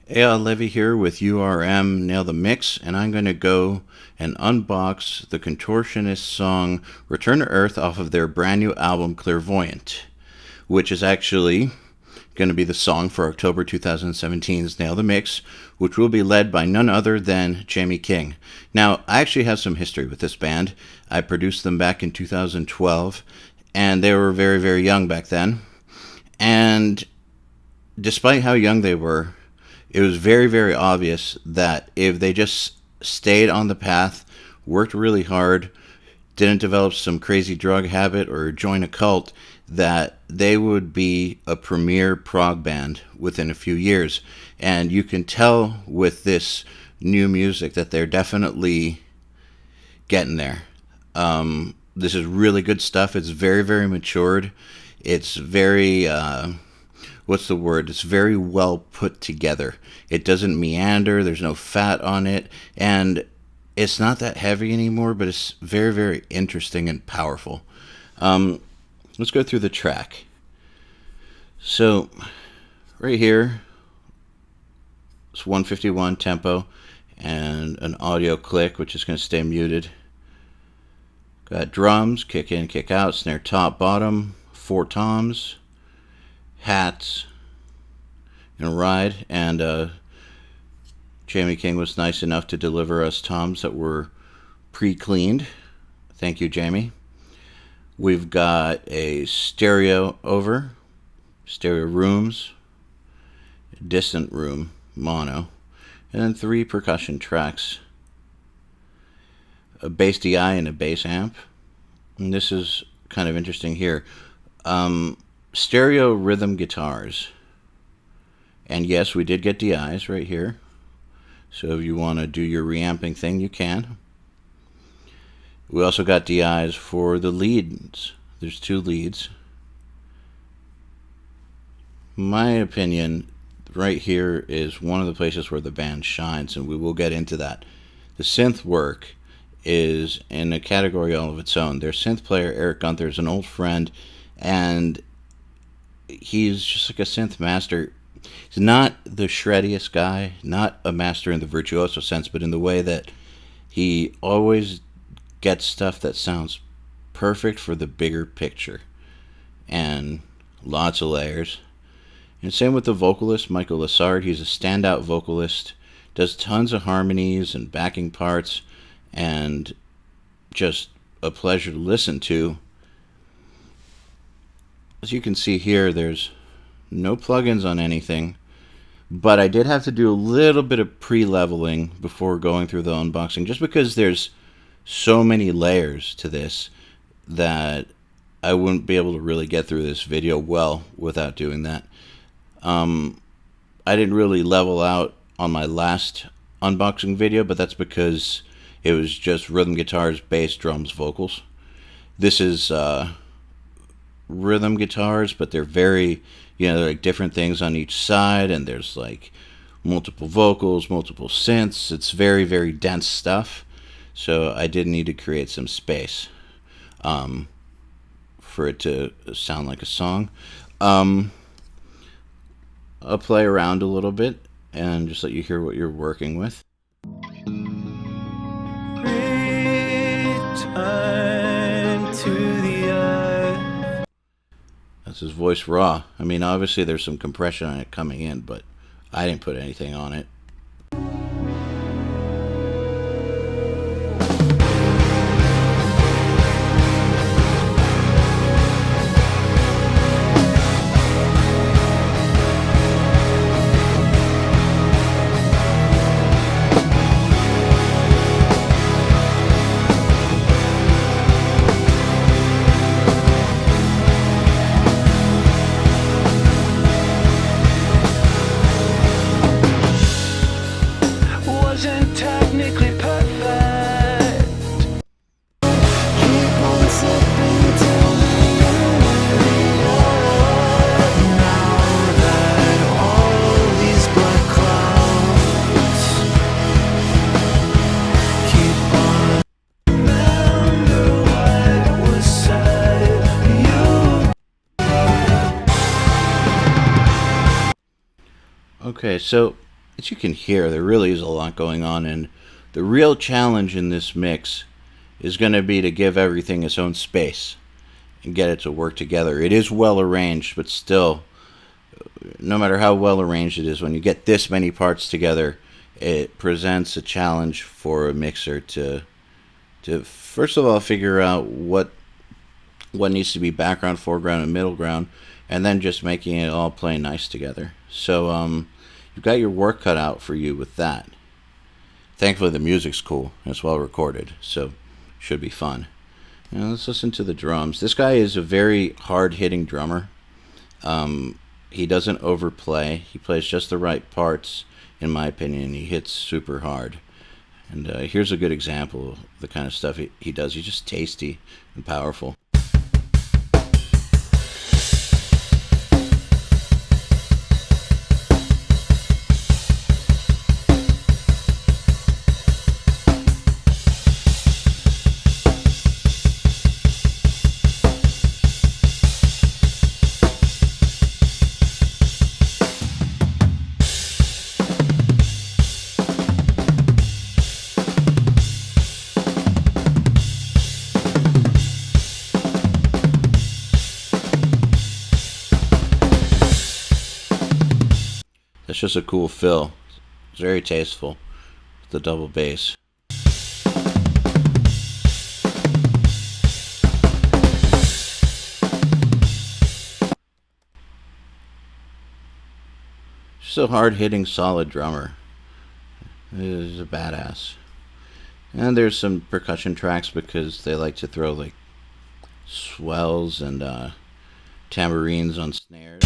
Eyal Levi here with URM Nail the Mix, and I'm going to go and unbox the Contortionist song Return to Earth off of their brand new album Clairvoyant, which is actually going to be the song for October 2017's Nail the Mix, which will be led by none other than Jamie King. Now, I actually have some history with this band. I produced them back in 2012, and they were very, very young back then. And despite how young they were, it was very, very obvious that if they just stayed on the path, worked really hard, didn't develop some crazy drug habit or join a cult, that they would be a premier prog band within a few years. And you can tell with this new music that they're definitely getting there. This is really good stuff. It's very, very matured. It's very... what's the word? It's very well put together. It doesn't meander. There's no fat on it. And it's not that heavy anymore, but it's very, very interesting and powerful. Let's go through the track. So, right here, it's 151 tempo and an audio click, which is going to stay muted. Got drums, kick in, kick out, snare top, bottom, 4 toms. Hats and ride, and Jamie King was nice enough to deliver us toms that were pre-cleaned. Thank you, Jamie. We've got a stereo over, stereo rooms, distant room, mono, and then 3 percussion tracks, a bass DI and a bass amp. And this is kind of interesting here. Stereo rhythm guitars, and yes, we did get DIs right here, so if you want to do your reamping thing, you can. We also got DIs for the leads. There's 2 leads. My opinion, right here is one of the places where the band shines, and we will get into that. The synth work is in a category all of its own. Their synth player, Eric Gunther, is an old friend, and he's just like a synth master. He's not the shreddiest guy, not a master in the virtuoso sense, but in the way that he always gets stuff that sounds perfect for the bigger picture. And lots of layers. And same with the vocalist, Michael Lassard. He's a standout vocalist, does tons of harmonies and backing parts, and just a pleasure to listen to. As you can see here, there's no plugins on anything, but I did have to do a little bit of pre-leveling before going through the unboxing, just because there's so many layers to this that I wouldn't be able to really get through this video well without doing that. I didn't really level out on my last unboxing video, but that's because it was just rhythm guitars, bass, drums, vocals. This is rhythm guitars, but they're very, they're like different things on each side, and there's like multiple vocals, multiple synths. It's very, very dense stuff, so I did need to create some space for it to sound like a song. I'll play around a little bit and just let you hear what you're working with. Return to the earth. That's his voice raw. I mean, obviously there's some compression on it coming in, but I didn't put anything on it. Okay, so as you can hear, there really is a lot going on, and the real challenge in this mix is going to be to give everything its own space and get it to work together. It is well arranged, but still, no matter how well arranged it is, when you get this many parts together, it presents a challenge for a mixer to first of all figure out what needs to be background, foreground, and middle ground, and then just making it all play nice together. So you've got your work cut out for you with that. Thankfully, the music's cool and it's well recorded, so should be fun. Now let's listen to the drums. This guy is a very hard-hitting drummer. He doesn't overplay. He plays just the right parts, in my opinion. He hits super hard. And here's a good example of the kind of stuff he does. He's just tasty and powerful. That's just a cool fill. It's very tasteful with the double bass. Just a hard-hitting, solid drummer. He's a badass. And there's some percussion tracks because they like to throw like swells and tambourines on snares.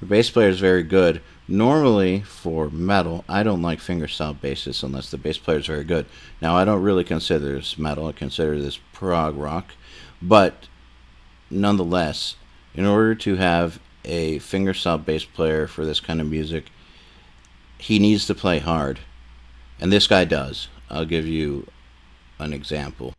The bass player is very good. Normally, for metal, I don't like fingerstyle basses unless the bass player is very good. Now, I don't really consider this metal. I consider this prog rock. But, nonetheless, in order to have a fingerstyle bass player for this kind of music, he needs to play hard. And this guy does. I'll give you an example.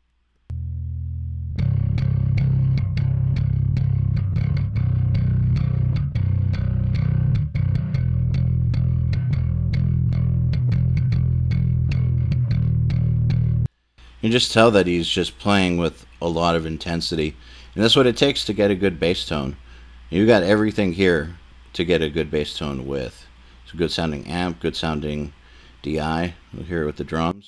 You can just tell that he's just playing with a lot of intensity. And that's what it takes to get a good bass tone. You got everything here to get a good bass tone with. It's a good sounding amp, good sounding DI. We'll hear it with the drums.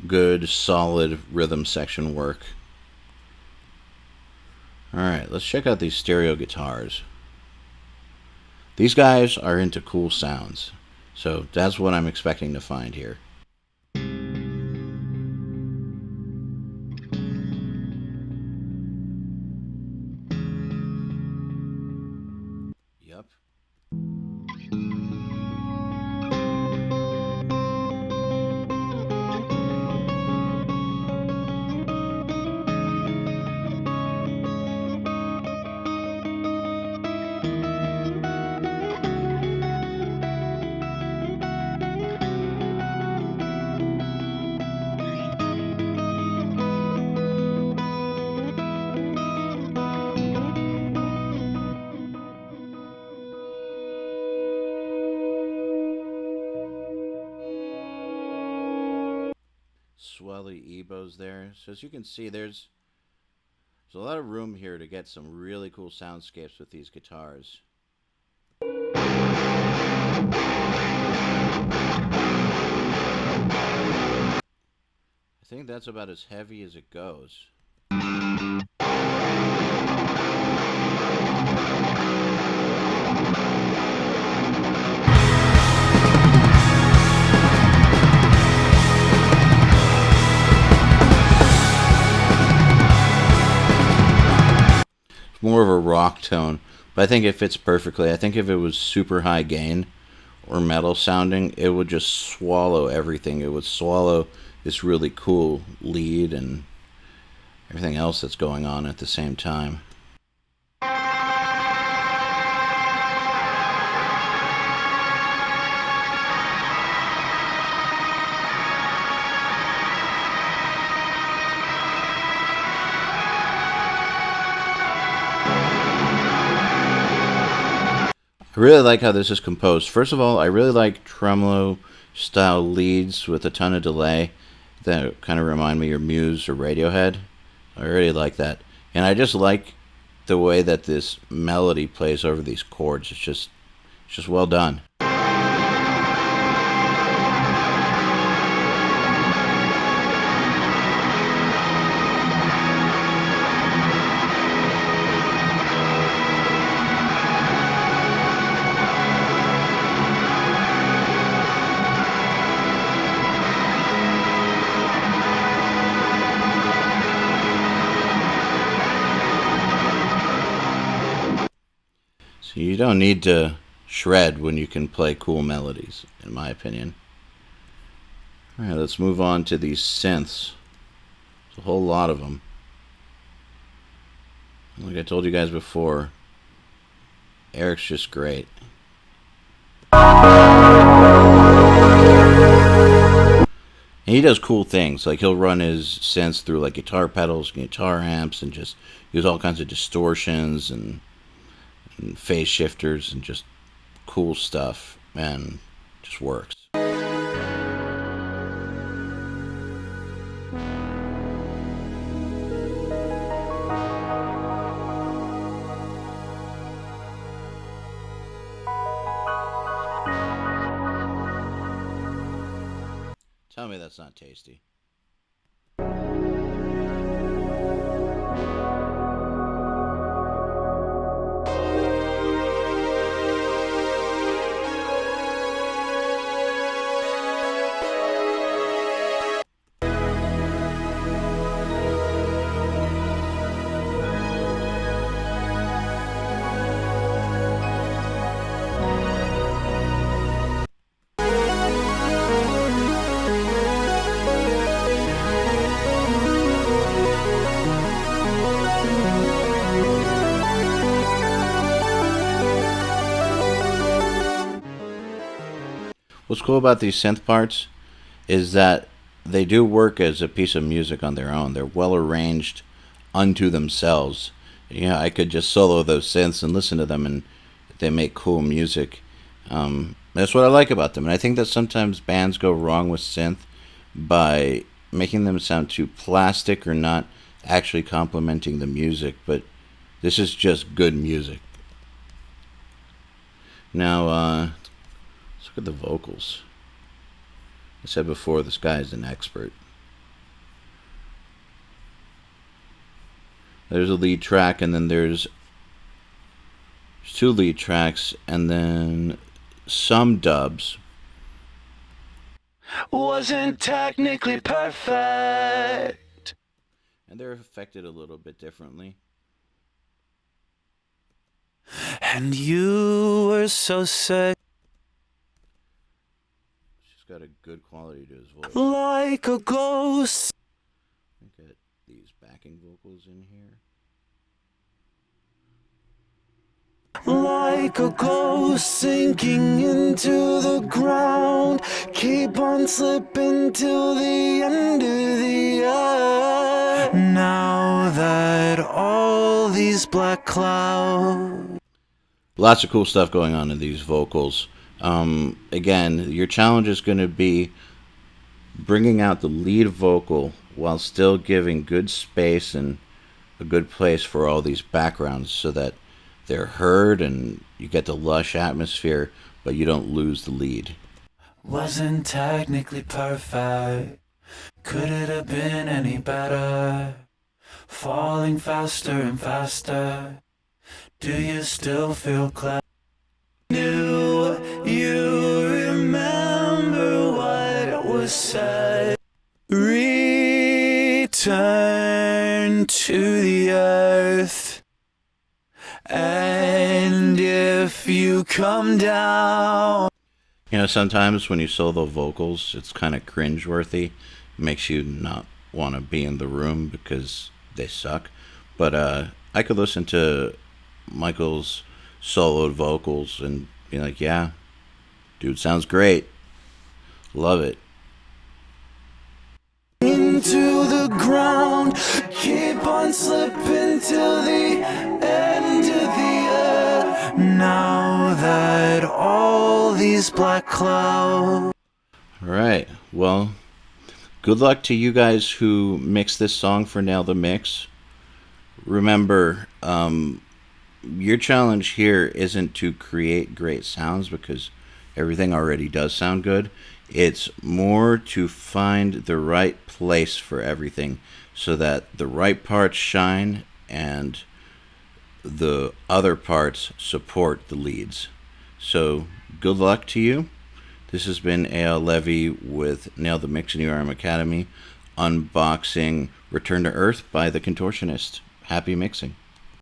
Good, solid rhythm section work. Alright, let's check out these stereo guitars. These guys are into cool sounds, so that's what I'm expecting to find here. Yep. Swelly ebos there. So as you can see, there's a lot of room here to get some really cool soundscapes with these guitars. I think that's about as heavy as it goes. More of a rock tone, But I think it fits perfectly. I think if it was super high gain or metal sounding, it would just swallow everything. It would swallow this really cool lead and everything else that's going on at the same time. I really like how this is composed. First of all, I really like tremolo style leads with a ton of delay that kind of remind me of Muse or Radiohead. I really like that. And I just like the way that this melody plays over these chords. It's just well done. So you don't need to shred when you can play cool melodies, in my opinion. Alright, let's move on to these synths. There's a whole lot of them. Like I told you guys before, Eric's just great. And he does cool things. Like he'll run his synths through like guitar pedals, guitar amps, and just use all kinds of distortions and phase shifters and just cool stuff, and just works. Tell me that's not tasty. What's cool about these synth parts is that they do work as a piece of music on their own. They're well arranged unto themselves. I could just solo those synths and listen to them, and they make cool music. That's what I like about them. And I think that sometimes bands go wrong with synth by making them sound too plastic or not actually complementing the music. But this is just good music. Now, let's look at the vocals. I said before, this guy is an expert. There's a lead track, and then there's two lead tracks, and then some dubs. Wasn't technically perfect, and they're affected a little bit differently. And you were so sick. She's got a good quality to his voice. Like a ghost. Look at these backing vocals in here. Like a ghost sinking into the ground. Keep on slipping till the end of the earth. Now that all these black clouds. Lots of cool stuff going on in these vocals. Again, your challenge is going to be bringing out the lead vocal while still giving good space and a good place for all these backgrounds so that they're heard and you get the lush atmosphere, but you don't lose the lead. Wasn't technically perfect. Could it have been any better? Falling faster and faster. Do you still feel clever? Do you remember what was said? Return to the earth and if you come down. You know, sometimes when you solo vocals, it's kind of cringeworthy. It makes you not want to be in the room because they suck. But I could listen to Michael's soloed vocals and be like, yeah, dude, sounds great. Love it. Into the ground, keep on slipping till the end of the earth. Now that all these black clouds. All right. Well, good luck to you guys who mixed this song for Nail the Mix. Remember, your challenge here isn't to create great sounds because everything already does sound good. It's more to find the right place for everything so that the right parts shine and the other parts support the leads. So good luck to you. This has been Eyal Levi with Nail the Mix in URM Academy, unboxing Return to Earth by the Contortionist. Happy mixing.